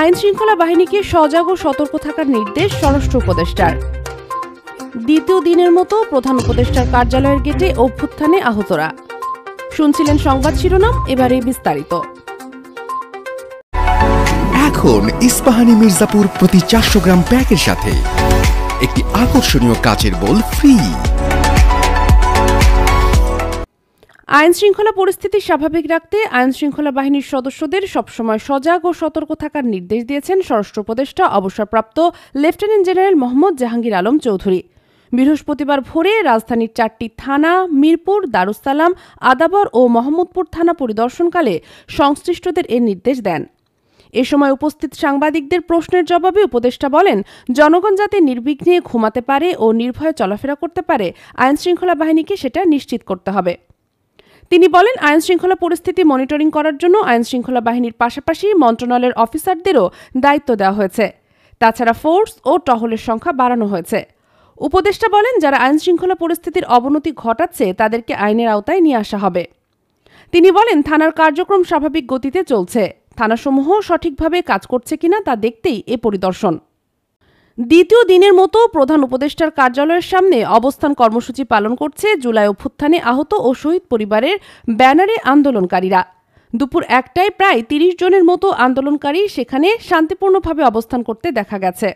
আইন শৃঙ্খলা বাহিনীকে সজাগ ও সতর্ক থাকার নির্দেশ স্বরাষ্ট্র উপদেষ্টার। দ্বিতীয় দিনের মতো প্রধান উপদেষ্টার কার্যালয়ের গেটে অভ্যুত্থানে আহতরা। শুনছিলেন সংবাদ শিরোনাম, এবারে বিস্তারিত। এখন ইস্পাহানি মির্জাপুর প্রতি 400 গ্রাম প্যাকের সাথে একটি আকর্ষণীয় কাচের বোল ফ্রি। আইন শৃঙ্খলা পরিস্থিতি স্বাভাবিক রাখতে আইন শৃঙ্খলা বাহিনীর সদস্যদের সবসময় সজাগ ও সতর্ক থাকার নির্দেশ দিয়েছেন স্বরাষ্ট্র উপদেষ্টা অবসরপ্রাপ্ত লেফটেন্যান্ট জেনারেল মোহাম্মদ জাহাঙ্গীর আলম চৌধুরী। বৃহস্পতিবার ভোরে রাজধানীর 4টি থানা মিরপুর, দারুস-সালাম, আদাবর ও মোহাম্মদপুর থানা পরিদর্শনকালে সংশ্লিষ্টদের এ নির্দেশ দেন। এ সময় উপস্থিত সাংবাদিকদের প্রশ্নের জবাবে উপদেষ্টা বলেন, জনগণ যাতে নির্বিঘ্নে ঘুমাতে পারে ও নির্ভয়ে চলাফেরা করতে পারে, আইন শৃঙ্খলা বাহিনীকে সেটা নিশ্চিত করতে হবে। তিনি বলেন, আইন শৃঙ্খলা পরিস্থিতি মনিটরিং করার জন্য আইন শৃঙ্খলা বাহিনীর পাশাপাশি মন্ত্রণালয়ের অফিসারদেরও দায়িত্ব দেওয়া হয়েছে। তাছাড়া ফোর্স ও টহলের সংখ্যা বাড়ানো হয়েছে। উপদেষ্টা বলেন, যারা আইন শৃঙ্খলা পরিস্থিতির অবনতি ঘটাচ্ছে তাদেরকে আইনের আওতায় নিয়ে আসা হবে। তিনি বলেন, থানার কার্যক্রম স্বাভাবিক গতিতে চলছে। থানাসমূহ সঠিকভাবে কাজ করছে কিনা তা দেখতেই এ পরিদর্শন। দ্বিতীয় দিনের মতো প্রধান উপদেষ্টার কার্যালয়ের সামনে অবস্থান কর্মসূচি পালন করছে জুলাই অভ্যুত্থানে আহত ও শহীদ পরিবারের ব্যানারে আন্দোলনকারীরা। দুপুর 1টায় প্রায় 30 জনের মতো আন্দোলনকারী সেখানে শান্তিপূর্ণভাবে অবস্থান করতে দেখা গেছে।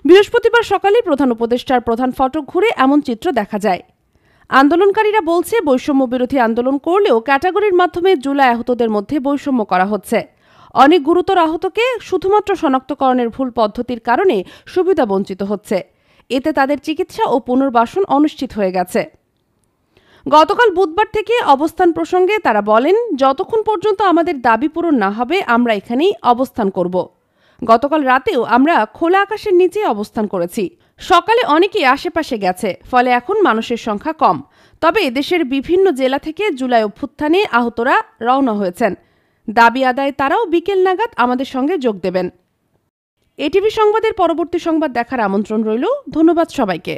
বৃহস্পতিবার সকালে প্রধান উপদেষ্টার প্রধান ফটক ঘুরে এমন চিত্র দেখা যায়। আন্দোলনকারীরা বলছে, বৈষম্য বিরোধী আন্দোলন করলেও ক্যাটাগরির মাধ্যমে জুলাই আহতদের মধ্যে বৈষম্য করা হচ্ছে। অনেক গুরুতর আহতকে শুধুমাত্র শনাক্তকরণের ভুল পদ্ধতির কারণে সুবিধা বঞ্চিত হচ্ছে। এতে তাদের চিকিৎসা ও পুনর্বাসন অনিশ্চিত হয়ে গেছে। গতকাল বুধবার থেকে অবস্থান প্রসঙ্গে তারা বলেন, যতক্ষণ পর্যন্ত আমাদের দাবি পূরণ না হবে আমরা এখানেই অবস্থান করব। গতকাল রাতেও আমরা খোলা আকাশের নিচে অবস্থান করেছি। সকালে অনেকেই আশেপাশে গেছে, ফলে এখন মানুষের সংখ্যা কম। তবে দেশের বিভিন্ন জেলা থেকে জুলাই অভ্যুত্থানে আহতরা রওনা হয়েছেন। দাবি আদায় তারাও বিকেল নাগাদ আমাদের সঙ্গে যোগ দেবেন। এটিভি সংবাদের পরবর্তী সংবাদ দেখার আমন্ত্রণ রইল। ধন্যবাদ সবাইকে।